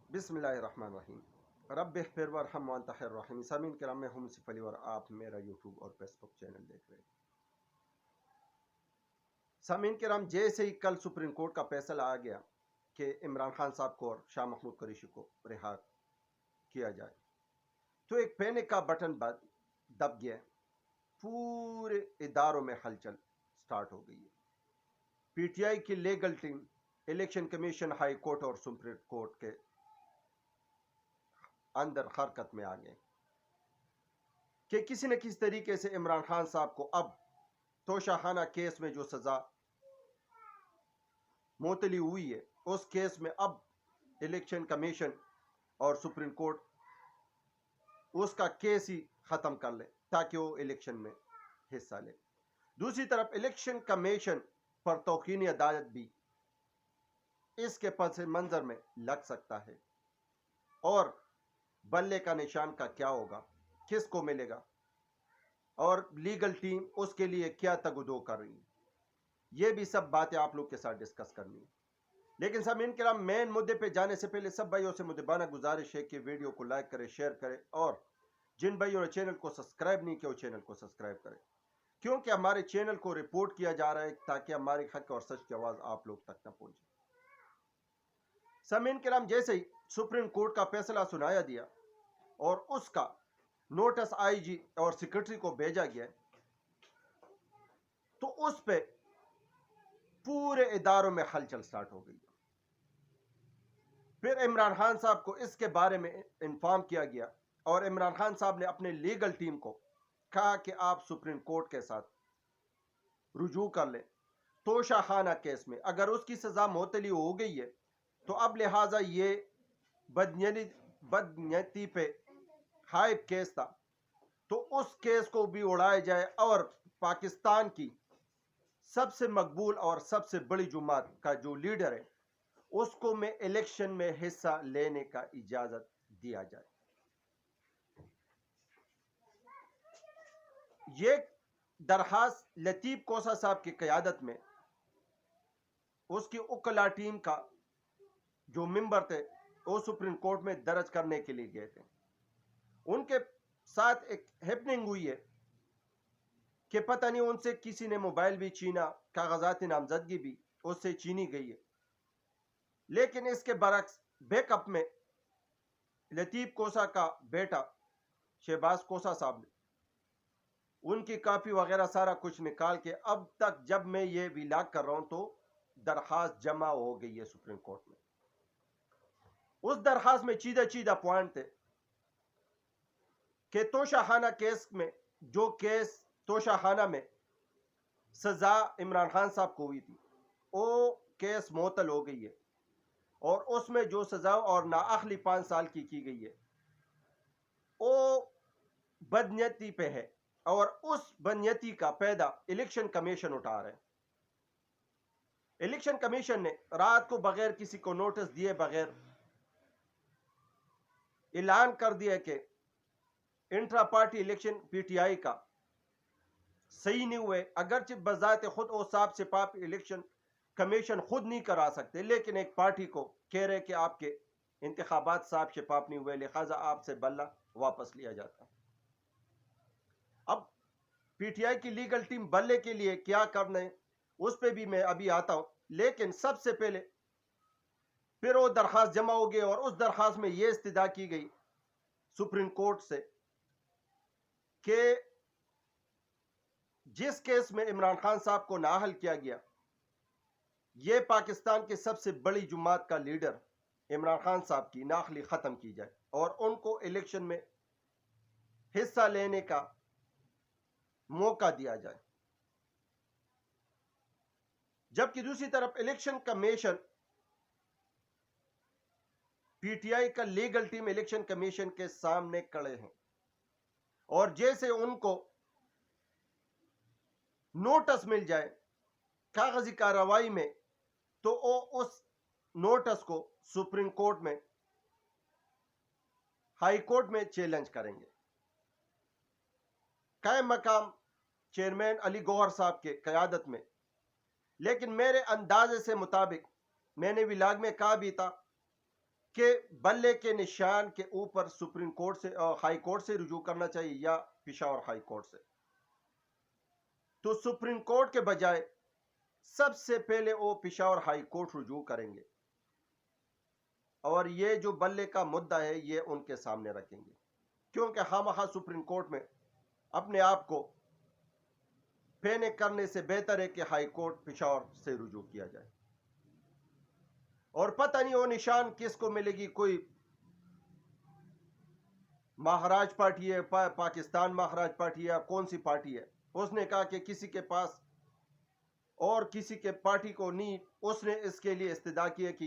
بسم اللہ الرحمن الرحیم رب اغفر ورحم وانت خیر الراحمین۔ سامعین کرام، میں ہوں مصطفی علی اور آپ میرا یوٹیوب اور فیس بک چینل دیکھ رہے ہیں۔ سامعین کرام، جیسے ہی کل سپریم کورٹ کا فیصلہ آ گیا کہ عمران خان صاحب کو اور شاہ محمود قریشی کو رہا کیا جائے، تو ایک پینک کا بٹن دب گیا، پورے اداروں میں ہلچل سٹارٹ ہو گئی ہے۔ پی ٹی آئی کی legal team election commission, high court اور سپریم کورٹ کے اندر حرکت میں آ گئے کہ کسی نہ کسی طریقے سے عمران خان صاحب کو اب توشہ خانہ کیس میں جو سزا معطلی ہوئی ہے، اس کیس میں اب الیکشن کمیشن اور سپریم کورٹ اس کا کیس ہی ختم کر لے تاکہ وہ الیکشن میں حصہ لے۔ دوسری طرف الیکشن کمیشن پر توہین عدالت بھی اس کے پس منظر میں لگ سکتا ہے، اور بلے کا نشان کا کیا ہوگا، کس کو ملے گا، اور لیگل ٹیم اس کے لیے کیا تگودو کر رہی ہے، یہ بھی سب باتیں آپ لوگ کے ساتھ ڈسکس کرنی ہے۔ لیکن سامعین کرام، مین مدے پہ جانے سے پہلے سب بھائیوں سے مدبانہ گزارش ہے کہ ویڈیو کو لائک کرے، شیئر کرے، اور جن بھائیوں نے چینل کو سبسکرائب نہیں کیا وہ چینل کو سبسکرائب کرے، کیونکہ ہمارے چینل کو رپورٹ کیا جا رہا ہے تاکہ ہمارے حق اور سچ کی آواز آپ لوگ تک نہ پہنچے۔ سامعین کرام، جیسے ہی سپریم کورٹ کا فیصلہ سنایا دیا اور اس کا نوٹس آئی جی اور سیکرٹری کو بھیجا گیا، تو اس پہ پورے اداروں میں ہلچل سٹارٹ ہو گئی۔ پھر عمران خان صاحب کو اس کے بارے میں انفارم کیا گیا، اور عمران خان صاحب نے اپنے لیگل ٹیم کو کہا کہ آپ سپریم کورٹ کے ساتھ رجوع کر لیں توشہ خانہ کیس میں۔ اگر اس کی سزا معطلی ہو گئی ہے تو اب لہٰذا یہ بدنیتی پہ ہائپ کیس تھا، تو اس کیس کو بھی اڑایا جائے، اور پاکستان کی سب سے مقبول اور سب سے بڑی جماعت کا جو لیڈر ہے اس کو میں الیکشن میں حصہ لینے کا اجازت دیا جائے۔ یہ درخواست لطیف کوسا صاحب کی قیادت میں اس کی وکلا ٹیم کا جو ممبر تھے وہ سپریم کورٹ میں درج کرنے کے لیے گئے تھے۔ ان کے ساتھ ایک ہیپننگ ہوئی ہے کہ پتہ نہیں ان سے کسی نے موبائل بھی چھینا، کاغذات نامزدگی بھی اس سے چھینی گئی ہے، لیکن اس کے برعکس بیک اپ میں لطیف کوسا کا بیٹا شہباز کوسا صاحب نے ان کی کاپی وغیرہ سارا کچھ نکال کے، اب تک جب میں یہ ویلاگ کر رہا ہوں تو درخواست جمع ہو گئی ہے سپریم کورٹ میں۔ اس درخواست میں چیدہ پوائنٹ تھے کہ توشہ خانہ کیس میں، جو کیس توشہ خانہ میں سزا عمران خان صاحب کو ہوئی تھی، وہ کیس معطل ہو گئی ہے، اور اس میں جو سزا اور نااہلی 5 سال کی گئی ہے وہ بدنیتی پہ ہے، اور اس بدنیتی کا پیدا الیکشن کمیشن اٹھا رہے ہیں۔ الیکشن کمیشن نے رات کو بغیر کسی کو نوٹس دیے بغیر اعلان کر دیا کہ انٹرا پارٹی الیکشن پی ٹی آئی کا صحیح نہیں ہوئے، اگرچہ بذات خود وہ صاف شفاف الیکشن کمیشن خود نہیں کرا سکتے، لیکن ایک پارٹی کو کہہ رہے کہ آپ کے انتخابات صاف شفاف نہیں ہوئے، لہٰذا آپ سے بلہ واپس لیا جاتا۔ اب پی ٹی آئی کی لیگل ٹیم بلے کے لیے کیا کرنا ہے اس پہ بھی میں ابھی آتا ہوں، لیکن سب سے پہلے پھر وہ درخواست جمع ہو گئی، اور اس درخواست میں یہ استدعا کی گئی سپریم کورٹ سے کہ جس کیس میں عمران خان صاحب کو نااہل کیا گیا، یہ پاکستان کے سب سے بڑی جماعت کا لیڈر عمران خان صاحب کی نااہلی ختم کی جائے اور ان کو الیکشن میں حصہ لینے کا موقع دیا جائے۔ جبکہ دوسری طرف الیکشن کمیشن، پی ٹی آئی کا لیگل ٹیم الیکشن کمیشن کے سامنے کھڑے ہیں، اور جیسے ان کو نوٹس مل جائے کاغذی کارروائی میں تو وہ اس نوٹس کو سپریم کورٹ میں، ہائی کورٹ میں چیلنج کریں گے۔ قائم مقام چیئرمین علی گوہر صاحب کے قیادت میں، لیکن میرے اندازے سے مطابق میں نے ولاگ میں کہا بھی تھا کہ بلے کے نشان کے اوپر سپریم کورٹ سے ہائی کورٹ سے رجوع کرنا چاہیے یا پشاور ہائی کورٹ سے. تو سپریم کورٹ کے بجائے سب سے پہلے وہ پشاور ہائی کورٹ رجوع کریں گے اور یہ جو بلے کا مدعا ہے یہ ان کے سامنے رکھیں گے, کیونکہ ہم سپریم کورٹ میں اپنے آپ کو پینے کرنے سے بہتر ہے کہ ہائی کورٹ پشاور سے رجوع کیا جائے. اور پتہ نہیں وہ نشان کس کو ملے گی, کوئی مہاراج پارٹی ہے, پاکستان مہاراج پارٹی ہے, کون سی پارٹی ہے. اس نے کہا کہ کسی کے پاس اور کسی کے پارٹی کو نہیں, اس نے اس کے لیے استدعا کی ہے کہ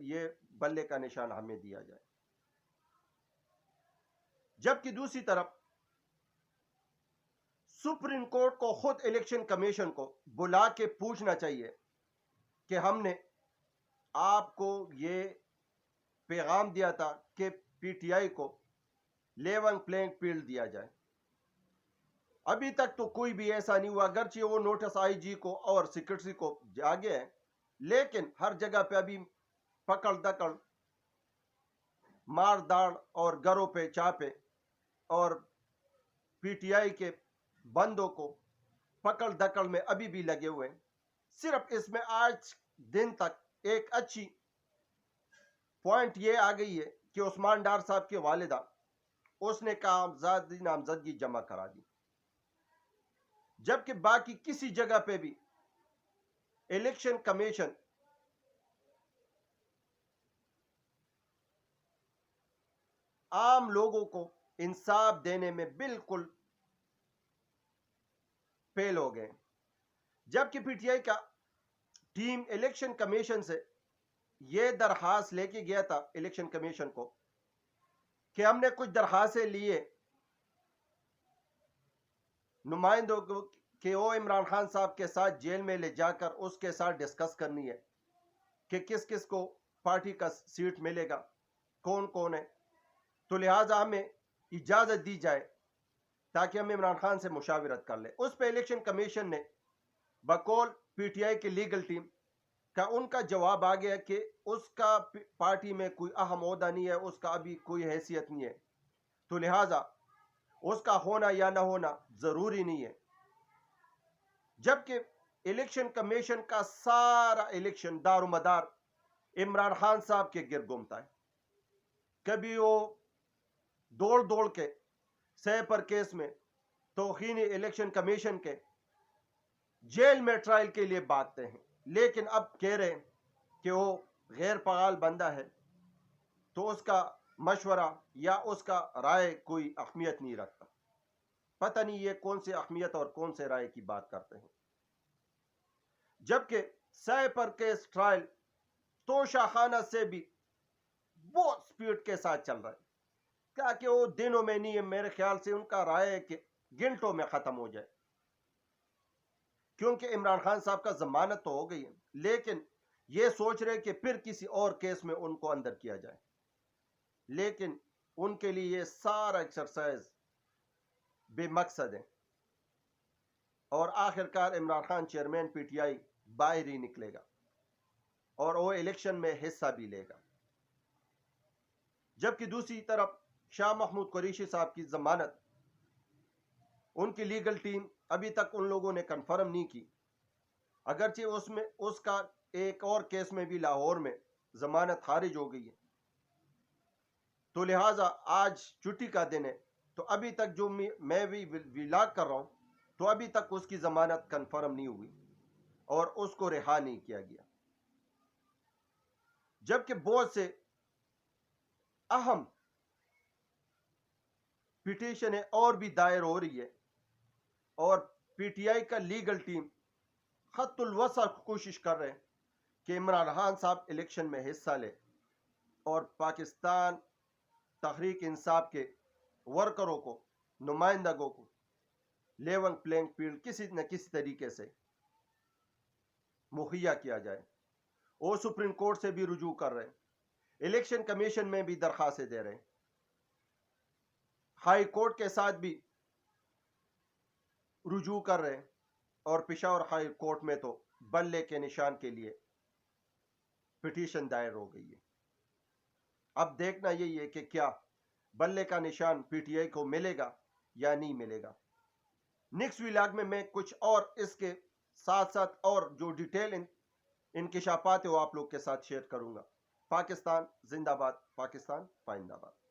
یہ بلے کا نشان ہمیں دیا جائے. جبکہ دوسری طرف سپریم کورٹ کو خود الیکشن کمیشن کو بلا کے پوچھنا چاہیے کہ ہم نے آپ کو یہ پیغام دیا تھا کہ پی ٹی آئی کو لیول پلینگ فیلڈ دیا جائے. ابھی تک تو کوئی بھی ایسا نہیں ہوا, اگرچہ وہ نوٹس آئی جی کو اور سیکرٹری کو جاگے ہیں, لیکن ہر جگہ پہ ابھی پکڑ دکڑ, مار داڑ اور گھروں پہ چاپے اور پی ٹی آئی کے بندوں کو پکڑ دکڑ میں ابھی بھی لگے ہوئے ہیں. صرف اس میں آج دن تک ایک اچھی پوائنٹ یہ آ گئی ہے کہ عثمان ڈار صاحب کی والدہ اس نے نامزدگی جمع کرا دی, جبکہ باقی کسی جگہ پہ بھی الیکشن کمیشن عام لوگوں کو انصاف دینے میں بالکل فیل ہو گئے. جبکہ پی ٹی آئی کا ٹیم الیکشن کمیشن سے یہ درخواست لے کے گیا تھا الیکشن کمیشن کو کہ ہم نے کچھ درخواستیں لیے نمائندوں کو کہ وہ عمران خان صاحب کے ساتھ جیل میں لے جا کر اس کے ساتھ ڈسکس کرنی ہے کہ کس کس کو پارٹی کا سیٹ ملے گا, کون کون ہے. تو لہٰذا ہمیں اجازت دی جائے تاکہ ہم عمران خان سے مشاورت کر لیں. اس پہ الیکشن کمیشن نے بقول پی ٹی آئی کی لیگل ٹیم کا ان کا جواب آ گیا کہ اس کا پارٹی میں کوئی اہم عہدہ نہیں ہے, اس کا ابھی کوئی حیثیت نہیں ہے, تو لہٰذا اس کا ہونا یا نہ ہونا ضروری نہیں ہے. جبکہ الیکشن کمیشن کا سارا الیکشن دار و مدار عمران خان صاحب کے گرد گھومتا ہے. کبھی وہ دوڑ کے سیپر کیس میں توہین الیکشن کمیشن کے جیل میں ٹرائل کے لیے بھاگتے ہیں, لیکن اب کہہ رہے ہیں کہ وہ غیر فعال بندہ ہے تو اس کا مشورہ یا اس کا رائے کوئی اہمیت نہیں رکھتا. پتہ نہیں یہ کون سی اہمیت اور کون سے رائے کی بات کرتے ہیں. جبکہ سیپر کیس ٹرائل توشہ خانہ سے بھی بہت سپیڈ کے ساتھ چل رہا ہے, کیا کہ وہ دنوں میں نہیں ہے, میرے خیال سے ان کا رائے ہے کہ گھنٹوں میں ختم ہو جائے, کیونکہ عمران خان صاحب کا ضمانت تو ہو گئی ہے, لیکن یہ سوچ رہے کہ پھر کسی اور کیس میں ان کو اندر کیا جائے. لیکن ان کے لیے یہ سارا ایکسرسائز بے مقصد ہے, اور آخر کار Imran Khan chairman P T I باہر ہی نکلے گا اور وہ الیکشن میں حصہ بھی لے گا. جبکہ دوسری طرف شاہ محمود قریشی صاحب کی ضمانت ان کی لیگل ٹیم ابھی تک ان لوگوں نے کنفرم نہیں کی, اگرچہ اس کا ایک اور کیس میں بھی لاہور میں ضمانت خارج ہو گئی ہے. تو لہٰذا آج چھٹی کا دن ہے, تو ابھی تک جو میں بھی ولاگ کر رہا ہوں تو ابھی تک اس کی ضمانت کنفرم نہیں ہوئی اور اس کو رہا نہیں کیا گیا. جبکہ بہت سے اہم پٹیشنیں اور بھی دائر ہو رہی ہے اور پی ٹی آئی کا لیگل ٹیم خط الوسع کوشش کر رہے ہیں کہ عمران خان صاحب الیکشن میں حصہ لے اور پاکستان تحریک انصاف کے ورکروں کو, نمائندگوں کو لیول پلینگ فیلڈ کسی نہ کسی طریقے سے مہیا کیا جائے. وہ سپریم کورٹ سے بھی رجوع کر رہے ہیں, الیکشن کمیشن میں بھی درخواستیں دے رہے ہیں, ہائی کورٹ کے ساتھ بھی رجوع کر رہے ہیں, اور پشاور ہائی کورٹ میں تو بلے کے نشان کے لیے پٹیشن دائر ہو گئی ہے. اب دیکھنا یہی ہے کہ کیا بلے کا نشان پی ٹی آئی کو ملے گا یا نہیں ملے گا. نیکسٹ ولاگ میں کچھ اور اس کے ساتھ ساتھ اور جو ڈیٹیل انکشافات ہے وہ آپ لوگ کے ساتھ شیئر کروں گا. پاکستان زندہ باد، پاکستان پائندہ باد.